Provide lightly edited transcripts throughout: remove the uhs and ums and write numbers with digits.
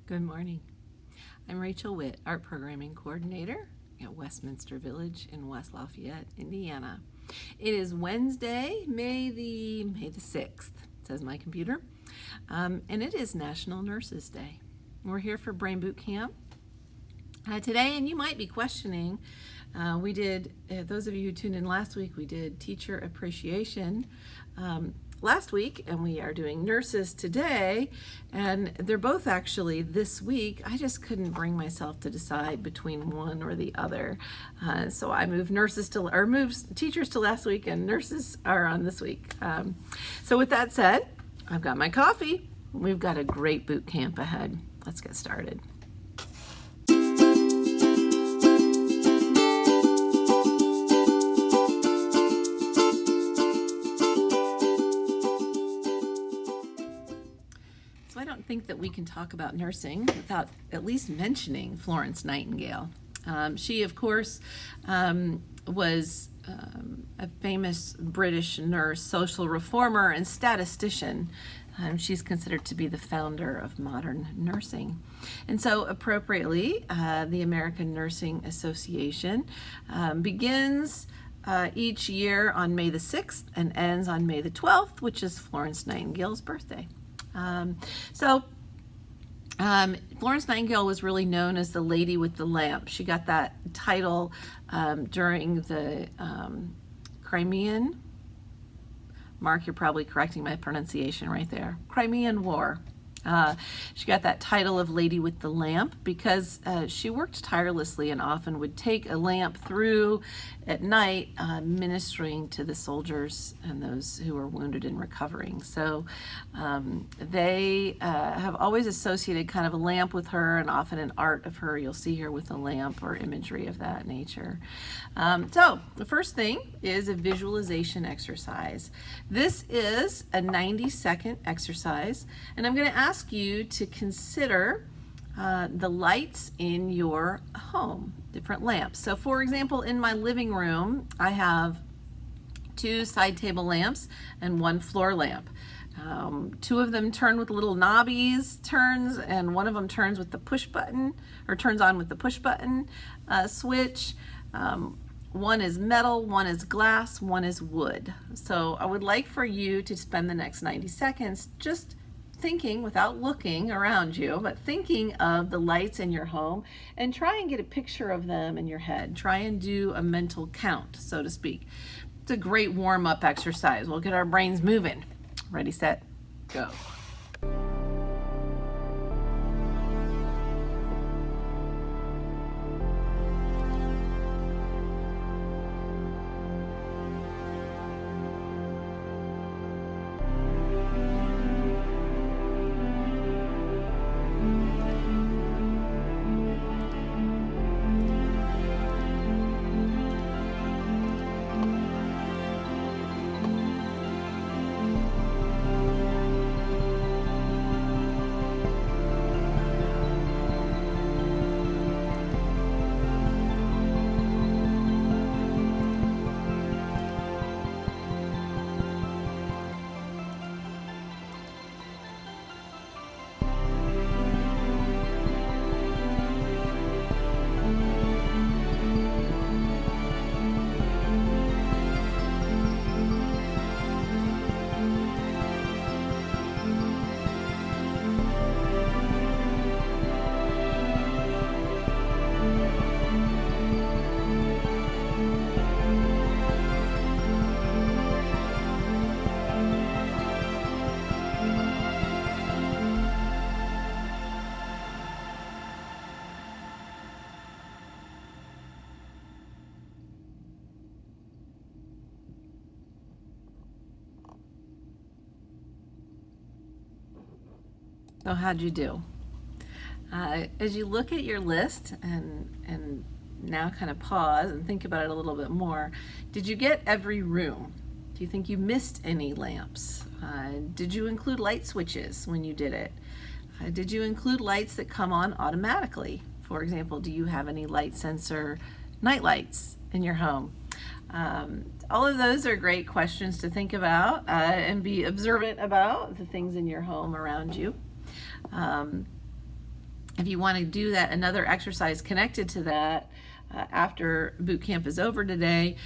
Good morning. I'm Rachel Witt, Art Programming Coordinator at Westminster Village in West Lafayette, Indiana. It is Wednesday, May the 6th, says my computer, and it is National Nurses Day. We're here for Brain Boot Camp today, and you might be questioning, we did, those of you who tuned in last week, we did Teacher Appreciation last week, and we are doing nurses today, and they're both actually this week. I just couldn't bring myself to decide between one or the other, so I moved teachers to last week, and nurses are on this week. So with that said, I've got my coffee. We've got a great boot camp ahead. Let's get started. I don't think that we can talk about nursing without at least mentioning Florence Nightingale. She, of course, was a famous British nurse, social reformer, and statistician. She's considered to be the founder of modern nursing. And so appropriately, the American Nursing Association begins each year on May the 6th and ends on May the 12th, which is Florence Nightingale's birthday. Florence Nightingale was really known as the Lady with the Lamp. She got that title during the Crimean, Mark, you're probably correcting my pronunciation right there, Crimean War. She got that title of Lady with the Lamp because she worked tirelessly and often would take a lamp through at night ministering to the soldiers and those who were wounded and recovering. So they have always associated kind of a lamp with her, and often an art of her you'll see her with a lamp or imagery of that nature. So the first thing is a visualization exercise. This is a 90-second exercise, and I'm going to ask you to consider the lights in your home, different lamps. So for example, in my living room, I have 2 side table lamps and 1 floor lamp. 2 of them turn with little knobbies turns, and 1 of them turns with the push button, or turns on with the push button switch. 1 is metal, 1 is glass, 1 is wood. So I would like for you to spend the next 90 seconds just thinking, without looking around you, but thinking of the lights in your home, and try and get a picture of them in your head. Try and do a mental count, so to speak. It's a great warm-up exercise. We'll get our brains moving. Ready, set, go. So how'd you do? As you look at your list and now kind of pause and think about it a little bit more, did you get every room? Do you think you missed any lamps? Did you include light switches when you did it? Did you include lights that come on automatically? For example, do you have any light sensor night lights in your home? All of those are great questions to think about and be observant about the things in your home around you. If you want to do that, another exercise connected to that, after boot camp is over today,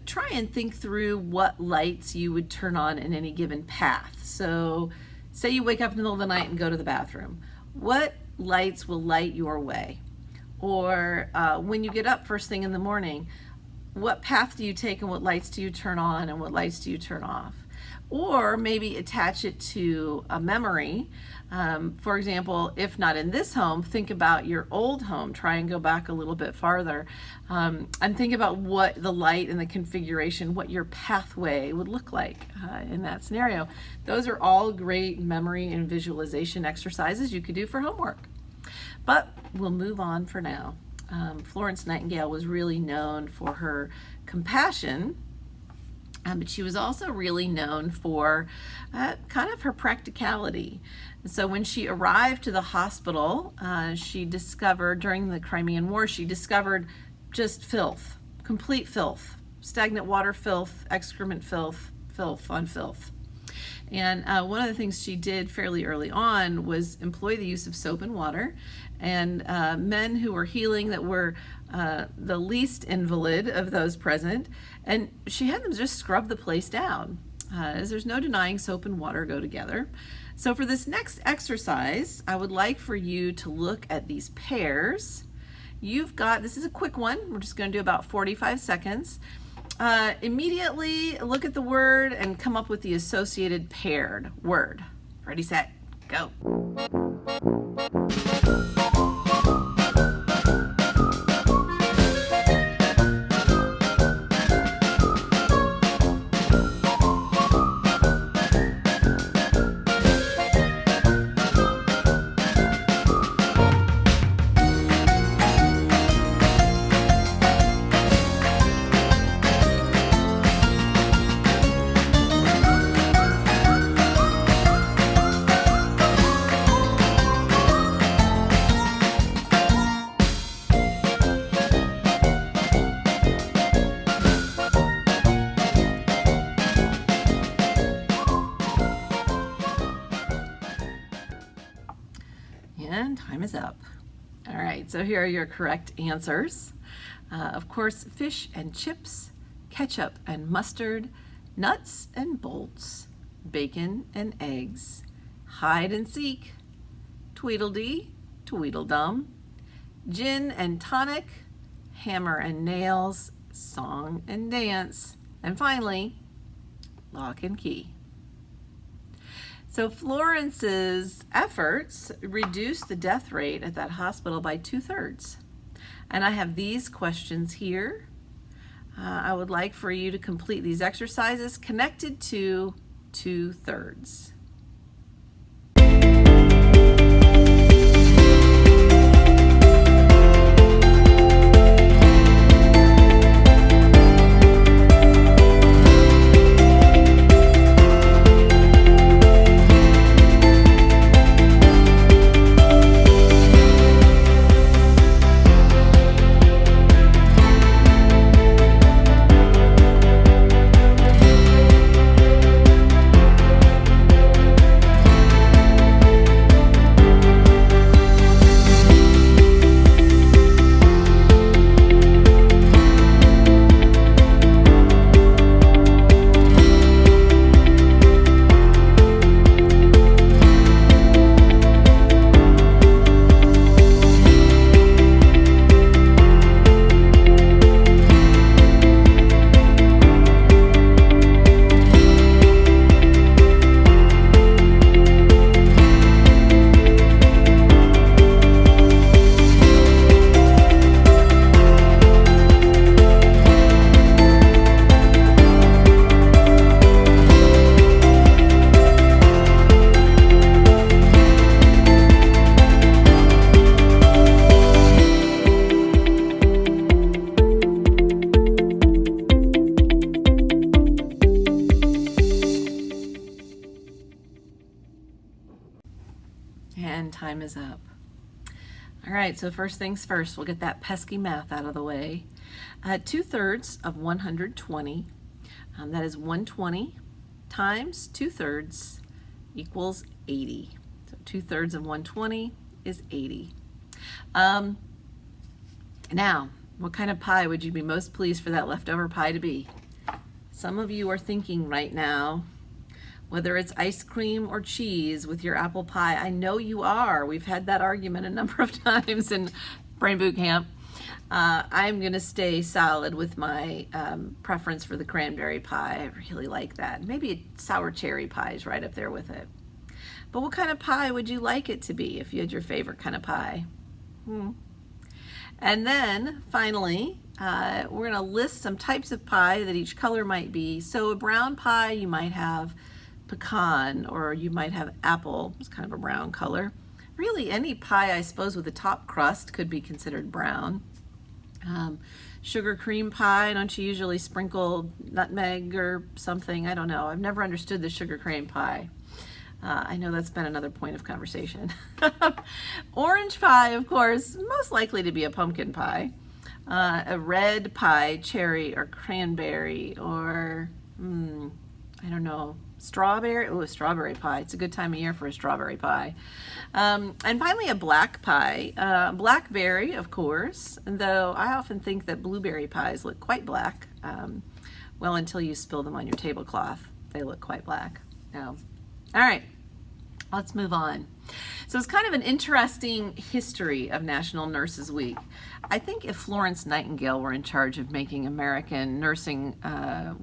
try and think through what lights you would turn on in any given path. So say you wake up in the middle of the night and go to the bathroom. What lights will light your way? Or when you get up first thing in the morning, what path do you take and what lights do you turn on and what lights do you turn off? Or maybe attach it to a memory. For example, if not in this home, think about your old home. Try and go back a little bit farther and think about what the light and the configuration, what your pathway would look like in that scenario. Those are all great memory and visualization exercises you could do for homework. But we'll move on for now. Florence Nightingale was really known for her compassion, but she was also really known for kind of her practicality. So when she arrived to the hospital, she discovered, during the Crimean War, she discovered just filth, complete filth, stagnant water filth, excrement filth, filth on filth. And one of the things she did fairly early on was employ the use of soap and water. And men who were healing, that were the least invalid of those present, and she had them just scrub the place down, as there's no denying soap and water go together. So for this next exercise, I would like for you to look at these pairs. You've got, this is a quick one, we're just going to do about 45 seconds. Immediately look at the word and come up with the associated paired word. Ready, set, go. And time is up. All right, so here are your correct answers. Of course, fish and chips, ketchup and mustard, nuts and bolts, bacon and eggs, hide and seek, Tweedledee, Tweedledum, gin and tonic, hammer and nails, song and dance, and finally, lock and key. So Florence's efforts reduced the death rate at that hospital by 2/3. And I have these questions here. I would like for you to complete these exercises connected to 2/3. And time is up. All right, so first things first, we'll get that pesky math out of the way. 2/3 of 120, that is 120 times 2/3 equals 80. So 2/3 of 120 is 80. Um, Now, what kind of pie would you be most pleased for that leftover pie to be? Some of you are thinking right now, whether it's ice cream or cheese with your apple pie. I know you are. We've had that argument a number of times in Brain Boot Camp. I'm going to stay solid with my preference for the cranberry pie. I really like that. Maybe sour cherry pie is right up there with it. But what kind of pie would you like it to be if you had your favorite kind of pie? And then finally, we're going to list some types of pie that each color might be. So a brown pie, you might have pecan, or you might have apple. It's kind of a brown color. Really, any pie, I suppose, with a top crust could be considered brown. Sugar cream pie, don't you usually sprinkle nutmeg or something? I don't know. I've never understood the sugar cream pie. I know that's been another point of conversation. Orange pie, of course, most likely to be a pumpkin pie. A red pie, cherry or cranberry, or I don't know, strawberry. Oh, a strawberry pie. It's a good time of year for a strawberry pie. And finally, a black pie. Blackberry, of course, though I often think that blueberry pies look quite black. Well, until you spill them on your tablecloth, they look quite black. Now, all right, let's move on. So it's kind of an interesting history of National Nurses Week. I think if Florence Nightingale were in charge of making American Nursing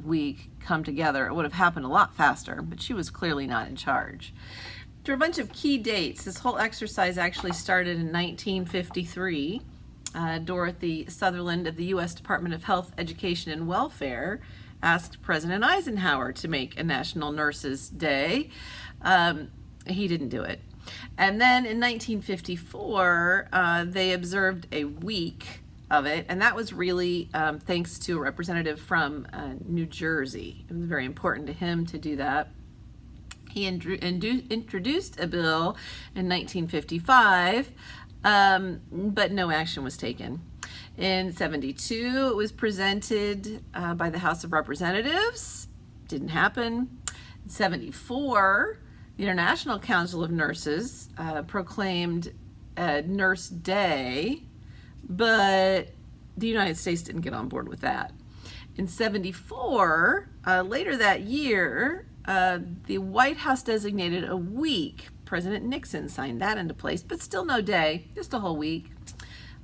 Week come together, it would have happened a lot faster, but she was clearly not in charge. There are a bunch of key dates. This whole exercise actually started in 1953. Dorothy Sutherland of the U.S. Department of Health, Education, and Welfare asked President Eisenhower to make a National Nurses Day. He didn't do it. And then in 1954, they observed a week of it, and that was really thanks to a representative from New Jersey. It was very important to him to do that. He introduced a bill in 1955, but no action was taken. In 72, it was presented by the House of Representatives. Didn't happen. In 74, the International Council of Nurses proclaimed Nurse Day, but the United States didn't get on board with that. In 74, later that year, the White House designated a week. President Nixon signed that into place, but still no day, just a whole week.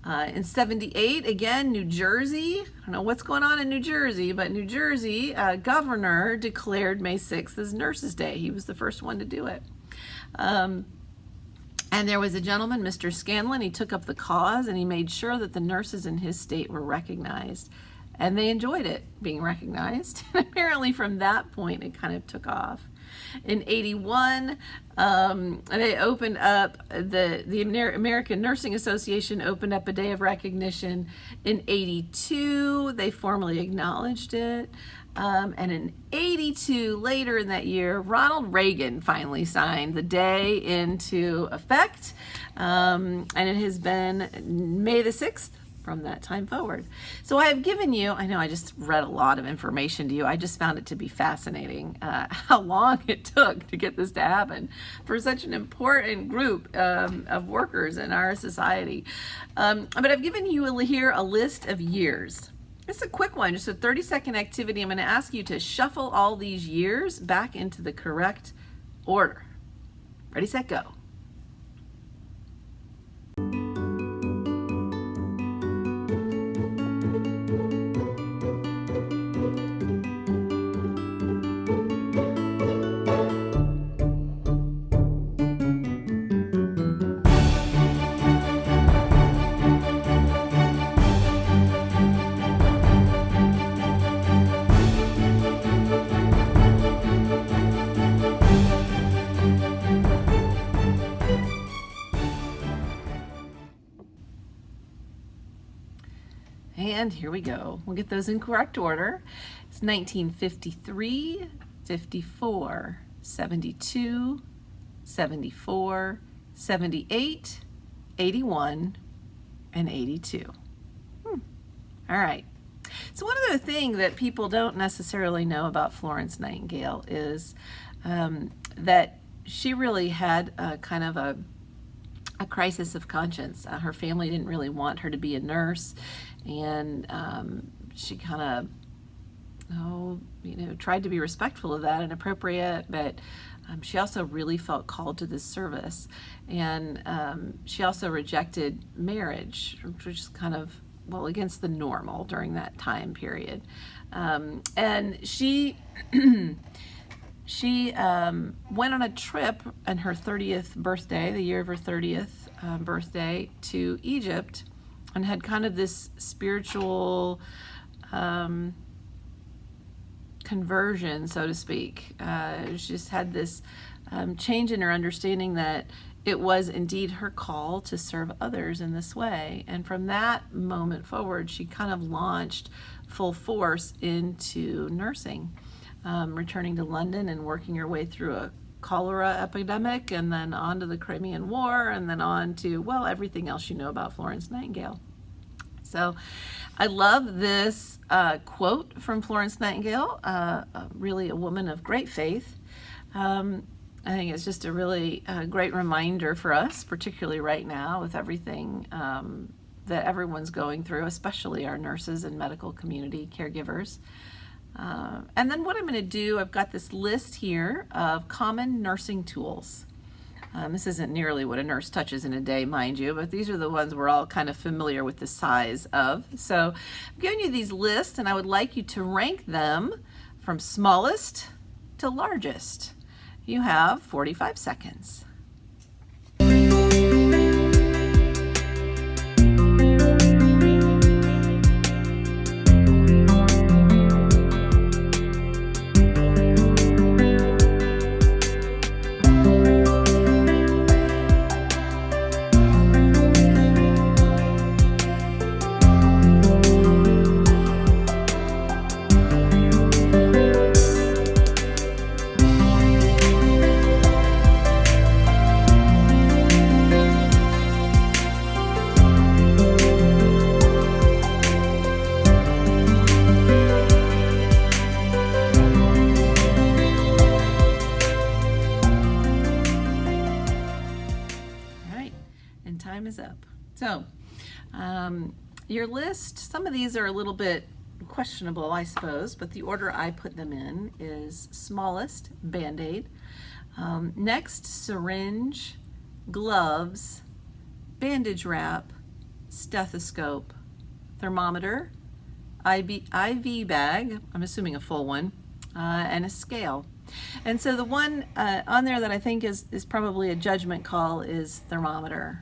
In 78, again, New Jersey, I don't know what's going on in New Jersey, but New Jersey governor declared May 6th as Nurses Day. He was the first one to do it. And there was a gentleman, Mr. Scanlon, he took up the cause and he made sure that the nurses in his state were recognized. And they enjoyed it being recognized. And apparently from that point, it kind of took off. In 81, they opened up, the American Nursing Association opened up a day of recognition. In 82, they formally acknowledged it. And in 82, later in that year, Ronald Reagan finally signed the day into effect. And it has been May the 6th. From that time forward. So I have given you, I know I just read a lot of information to you, I just found it to be fascinating how long it took to get this to happen for such an important group of workers in our society. But I've given you here a list of years. It's a quick one, just a 30-second activity. I'm going to ask you to shuffle all these years back into the correct order. Ready, set, go. And here we go. We'll get those in correct order. It's 1953, 54, 72, 74, 78, 81, and 82. All right. So one other thing that people don't necessarily know about Florence Nightingale is that she really had kind of a crisis of conscience. Her family didn't really want her to be a nurse, and she kind of, tried to be respectful of that and appropriate, but she also really felt called to this service. And she also rejected marriage, which is kind of, against the normal during that time period. And she she went on a trip on her 30th birthday, the year of her 30th birthday, to Egypt, and had kind of this spiritual conversion, so to speak. She just had this change in her understanding that it was indeed her call to serve others in this way. And from that moment forward, she kind of launched full force into nursing, returning to London and working her way through a cholera epidemic, and then on to the Crimean War, and then on to, everything else you know about Florence Nightingale. So I love this quote from Florence Nightingale, really a woman of great faith. I think it's just a really great reminder for us, particularly right now with everything that everyone's going through, especially our nurses and medical community caregivers. And then what I'm going to do, I've got this list here of common nursing tools. This isn't nearly what a nurse touches in a day, mind you, but these are the ones we're all kind of familiar with the size of. So I'm giving you these lists, and I would like you to rank them from smallest to largest. You have 45 seconds. Time is up. So your list, some of these are a little bit questionable, I suppose, but the order I put them in is smallest, Band-Aid, next, syringe, gloves, bandage wrap, stethoscope, thermometer, IV bag, I'm assuming a full one, and a scale. And so the one on there that I think is probably a judgment call is thermometer.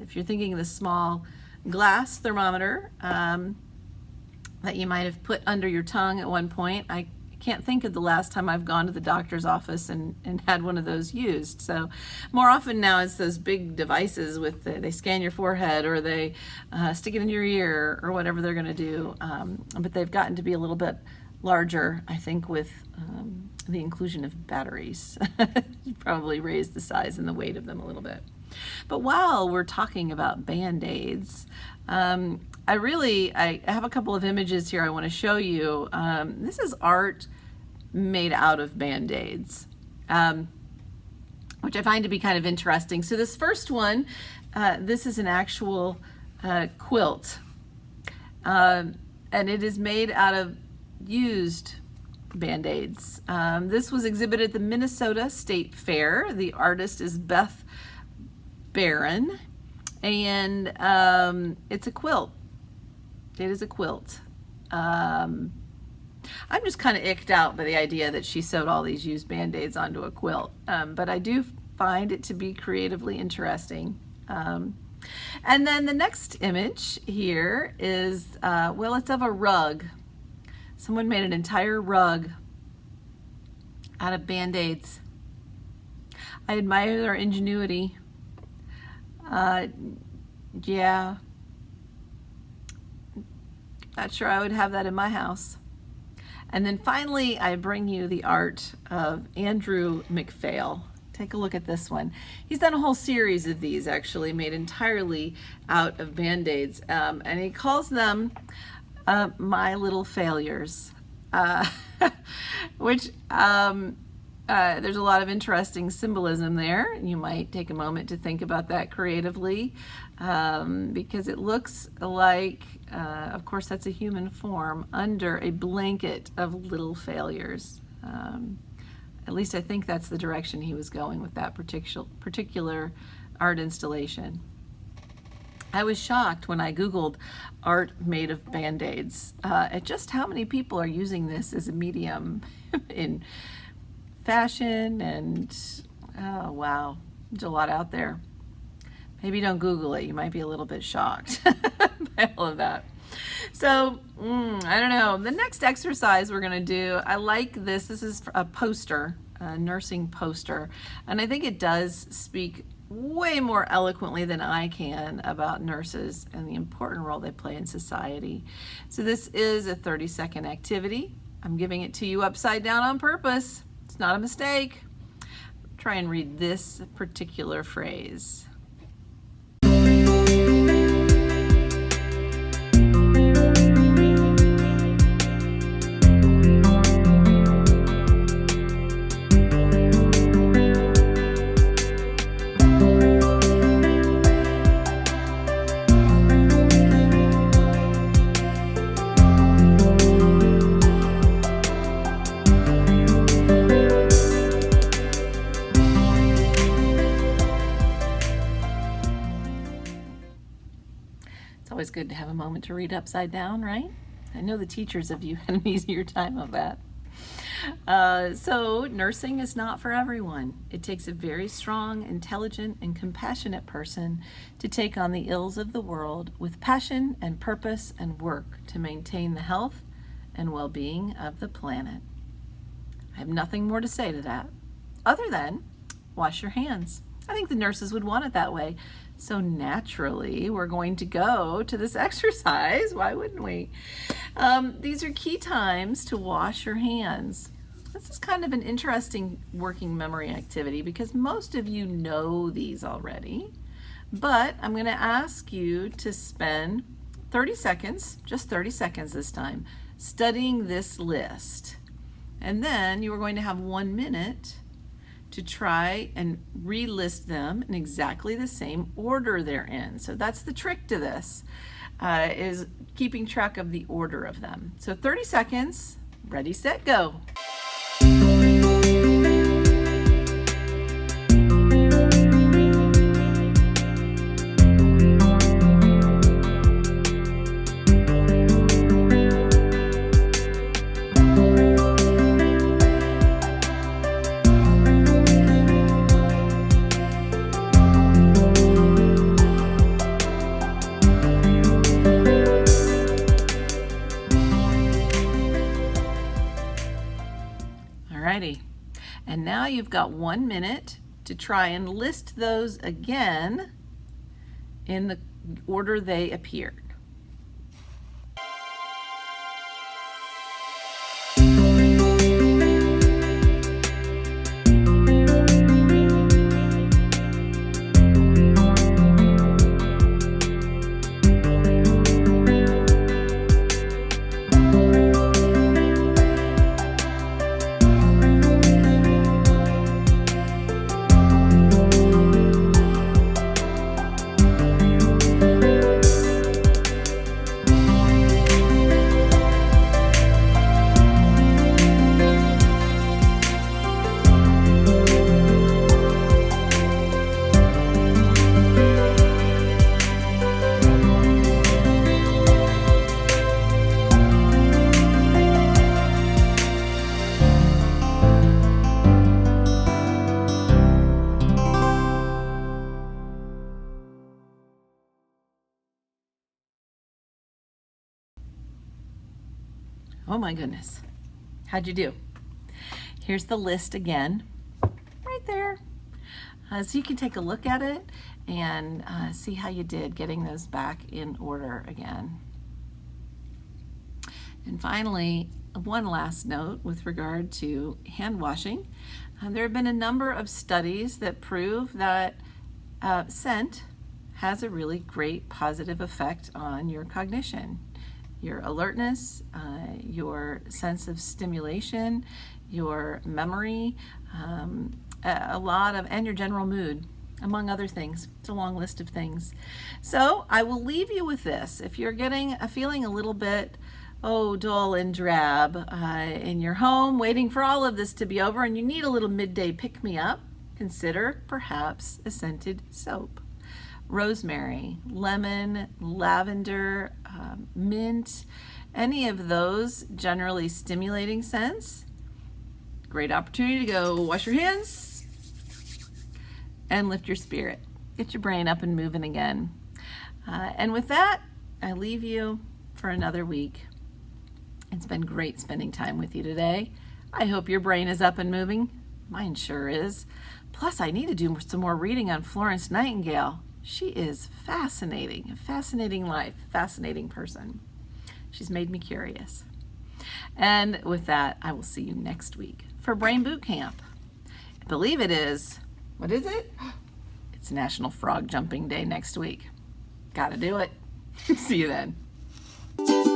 If you're thinking of the small glass thermometer that you might have put under your tongue at one point, I can't think of the last time I've gone to the doctor's office and had one of those used. So more often now it's those big devices with they scan your forehead, or they stick it in your ear, or whatever they're going to do. But they've gotten to be a little bit larger, I think, with the inclusion of batteries. Probably raised the size and the weight of them a little bit. But while we're talking about Band-Aids, I have a couple of images here I want to show you. This is art made out of Band-Aids, which I find to be kind of interesting. So this first one, this is an actual quilt, and it is made out of used Band-Aids. This was exhibited at the Minnesota State Fair. The artist is Beth Barron, and it's a quilt. It is a quilt. I'm just kind of icked out by the idea that she sewed all these used Band-Aids onto a quilt, but I do find it to be creatively interesting. And then the next image here is, it's of a rug. Someone made an entire rug out of Band-Aids. I admire their ingenuity. Yeah. Not sure I would have that in my house. And then finally, I bring you the art of Andrew McPhail. Take a look at this one. He's done a whole series of these, actually, made entirely out of Band-Aids. And he calls them My Little Failures, which there's a lot of interesting symbolism there. You might take a moment to think about that creatively, because it looks like, of course, that's a human form under a blanket of little failures. At least I think that's the direction he was going with that particular art installation. I was shocked when I Googled art made of Band-Aids at just how many people are using this as a medium in fashion, and oh wow, there's a lot out there. Maybe don't Google it. You might be a little bit shocked by all of that. So, I don't know. The next exercise we're going to do, I like this. This is a poster, a nursing poster, and I think it does speak way more eloquently than I can about nurses and the important role they play in society. So this is a 30-second activity. I'm giving it to you upside down on purpose. It's not a mistake. Try and read this particular phrase. It's always good to have a moment to read upside down, right? I know the teachers of you had an easier time of that. So nursing is not for everyone. It takes a very strong, intelligent, and compassionate person to take on the ills of the world with passion and purpose and work to maintain the health and well-being of the planet. I have nothing more to say to that, other than wash your hands. I think the nurses would want it that way. So naturally, we're going to go to this exercise. Why wouldn't we? These are key times to wash your hands. This is kind of an interesting working memory activity because most of you know these already, but I'm going to ask you to spend 30 seconds, just 30 seconds this time, studying this list. And then you are going to have 1 minute to try and relist them in exactly the same order they're in. So that's the trick to this, is keeping track of the order of them. So 30 seconds, ready, set, go. Alrighty, and now you've got 1 minute to try and list those again in the order they appeared. Oh my goodness. How'd you do? Here's the list again, right there. So you can take a look at it and see how you did getting those back in order again. And finally, one last note with regard to hand washing. There have been a number of studies that prove that scent has a really great positive effect on your cognition, your alertness, your sense of stimulation, your memory, a lot of, and your general mood, among other things. It's a long list of things. So I will leave you with this. If you're feeling a little bit, dull and drab in your home, waiting for all of this to be over, and you need a little midday pick-me-up, consider perhaps a scented soap. Rosemary, lemon, lavender, mint, any of those generally stimulating scents. Great opportunity to go wash your hands and lift your spirit. Get your brain up and moving again. And with that, I leave you for another week. It's been great spending time with you today. I hope your brain is up and moving. Mine sure is. Plus, I need to do some more reading on Florence Nightingale. She is fascinating, a fascinating life, fascinating person. She's made me curious. And with that, I will see you next week for Brain Boot Camp. I believe it is, what is it? It's National Frog Jumping Day next week. Gotta do it. See you then.